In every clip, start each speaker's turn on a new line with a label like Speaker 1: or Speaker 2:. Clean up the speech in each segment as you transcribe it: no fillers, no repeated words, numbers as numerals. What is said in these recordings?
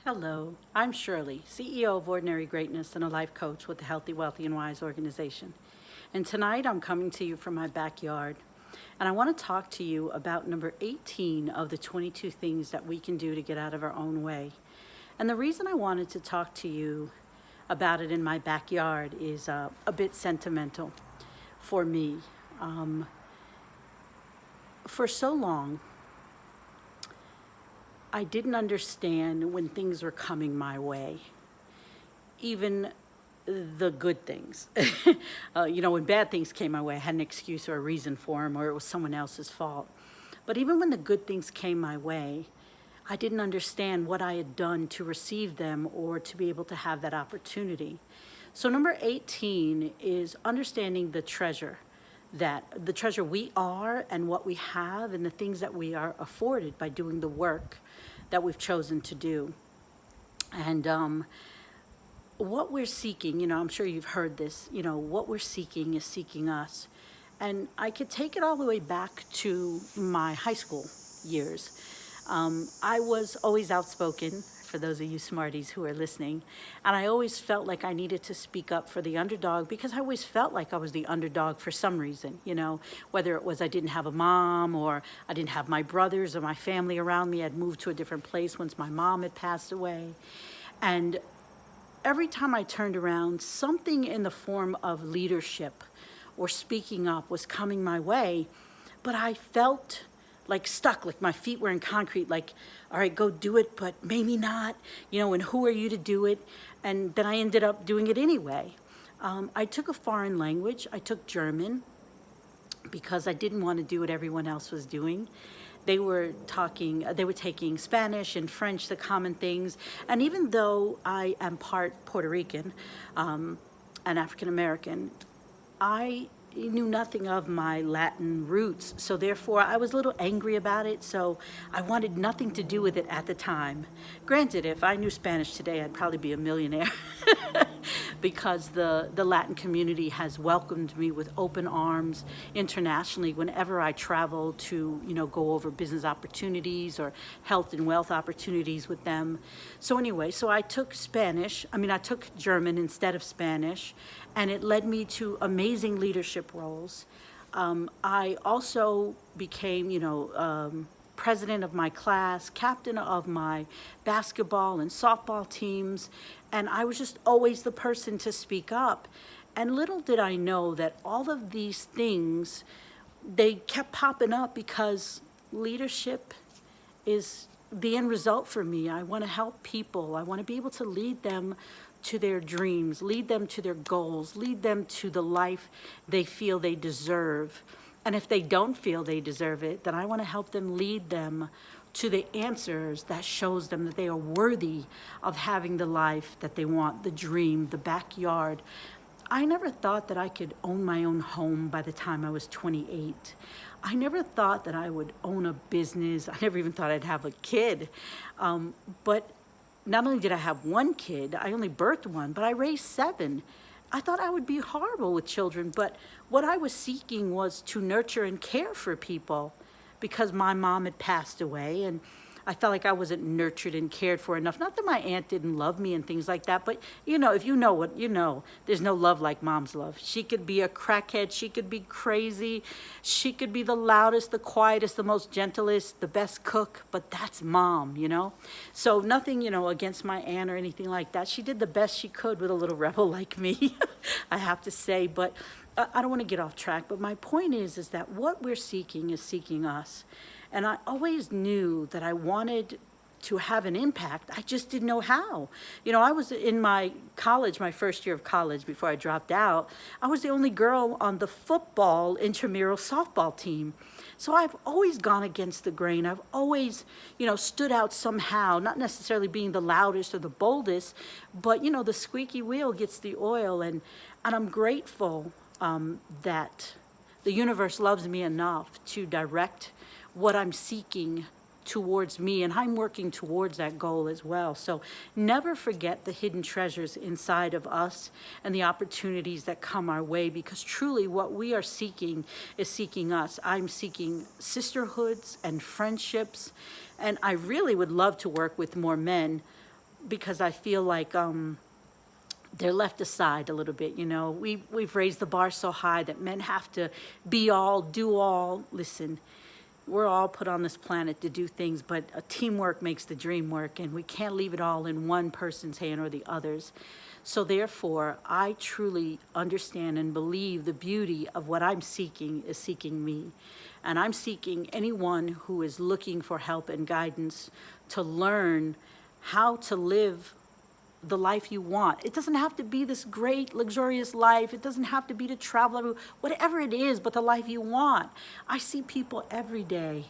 Speaker 1: Hello, I'm Shirley, CEO of Ordinary Greatness and a life coach with the Healthy, Wealthy, and Wise organization. And tonight I'm coming to you from my backyard. And I want to talk to you about number 18 of the 22 things that we can do to get out of our own way. And the reason I wanted to talk to you about it in my backyard is a bit sentimental for me. For so long, I didn't understand when things were coming my way, even the good things. When bad things came my way, I had an excuse or a reason for them, or it was someone else's fault. But even when the good things came my way, I didn't understand what I had done to receive them or to be able to have that opportunity. So number 18 is understanding the treasure we are and what we have and the things that we are afforded by doing the work that we've chosen to do. And what we're seeking, I'm sure you've heard this, what we're seeking is seeking us. And I could take it all the way back to my high school years. I was always outspoken, for those of you smarties who are listening. And I always felt like I needed to speak up for the underdog because I always felt like I was the underdog for some reason, whether it was I didn't have a mom or I didn't have my brothers or my family around me. I'd moved to a different place once my mom had passed away. And every time I turned around, something in the form of leadership or speaking up was coming my way, but I felt like stuck, like my feet were in concrete, like, all right, go do it, but maybe not, and who are you to do it? And then I ended up doing it anyway. I took a foreign language. I took German because I didn't want to do what everyone else was doing. They were taking Spanish and French, the common things. And even though I am part Puerto Rican and African American, I knew nothing of my Latin roots. So therefore, I was a little angry about it. So I wanted nothing to do with it at the time. Granted, if I knew Spanish today, I'd probably be a millionaire because the Latin community has welcomed me with open arms internationally whenever I travel to, go over business opportunities or health and wealth opportunities with them. So anyway, I took I took German instead of Spanish, and it led me to amazing leadership roles. I also became, president of my class, captain of my basketball and softball teams, and I was just always the person to speak up. And little did I know that all of these things, they kept popping up because leadership is the end result for me. I want to help people. I want to be able to lead them to their dreams, lead them to their goals, lead them to the life they feel they deserve. And if they don't feel they deserve it, then I want to help them lead them to the answers that shows them that they are worthy of having the life that they want, the dream, the backyard. I never thought that I could own my own home by the time I was 28. I never thought that I would own a business. I never even thought I'd have a kid. But not only did I have one kid, I only birthed one, but I raised 7. I thought I would be horrible with children, but what I was seeking was to nurture and care for people because my mom had passed away and I felt like I wasn't nurtured and cared for enough. Not that my aunt didn't love me and things like that, but if you know what you know, there's no love like mom's love. She could be a crackhead, she could be crazy, she could be the loudest, the quietest, the most gentlest, the best cook, but that's mom, So nothing, against my aunt or anything like that. She did the best she could with a little rebel like me, I have to say, but I don't want to get off track. But my point is that what we're seeking is seeking us. And I always knew that I wanted to have an impact. I just didn't know how. I was in my first year of college before I dropped out. I was the only girl on the football intramural softball team. So I've always gone against the grain. I've always, stood out somehow, not necessarily being the loudest or the boldest, but, the squeaky wheel gets the oil. And I'm grateful that the universe loves me enough to direct what I'm seeking towards me, and I'm working towards that goal as well. So never forget the hidden treasures inside of us and the opportunities that come our way, because truly what we are seeking is seeking us. I'm seeking sisterhoods and friendships, and I really would love to work with more men because I feel like they're left aside a little bit. We've raised the bar so high that men have to be all, do all. Listen, we're all put on this planet to do things, but a teamwork makes the dream work, and we can't leave it all in one person's hand or the other's. So therefore, I truly understand and believe the beauty of what I'm seeking is seeking me. And I'm seeking anyone who is looking for help and guidance to learn how to live the life you want. It doesn't have to be this great, luxurious life. It doesn't have to be to travel everywhere, whatever it is, but the life you want. I see people every day,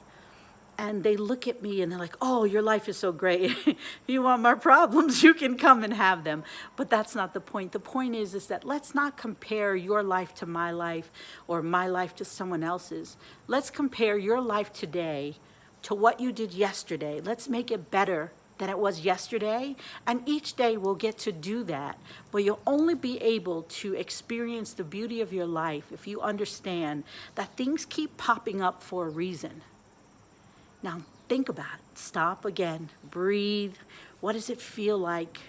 Speaker 1: and they look at me and they're like, oh, your life is so great. If you want more problems, you can come and have them. But that's not the point. The point is that let's not compare your life to my life or my life to someone else's. Let's compare your life today to what you did yesterday. Let's make it better than it was yesterday, and each day we'll get to do that. But you'll only be able to experience the beauty of your life if you understand that things keep popping up for a reason. Now think about it. Stop again, breathe. What does it feel like?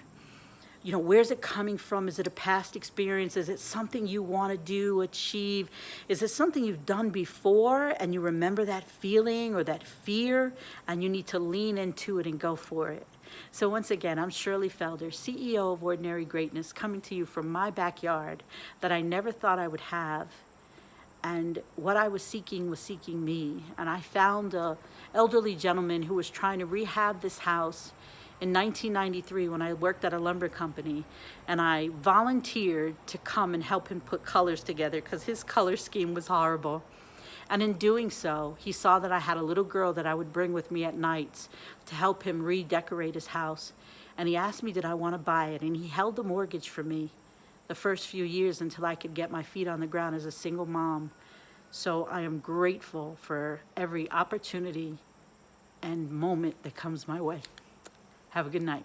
Speaker 1: Where's it coming from? Is it a past experience? Is it something you want to do, achieve? Is it something you've done before and you remember that feeling or that fear and you need to lean into it and go for it? So once again, I'm Shirley Felder, CEO of Ordinary Greatness, coming to you from my backyard that I never thought I would have. And what I was seeking me. And I found an elderly gentleman who was trying to rehab this house in 1993 when I worked at a lumber company, and I volunteered to come and help him put colors together because his color scheme was horrible. And in doing so, he saw that I had a little girl that I would bring with me at nights to help him redecorate his house. And he asked me, did I want to buy it? And he held the mortgage for me the first few years until I could get my feet on the ground as a single mom. So I am grateful for every opportunity and moment that comes my way. Have a good night.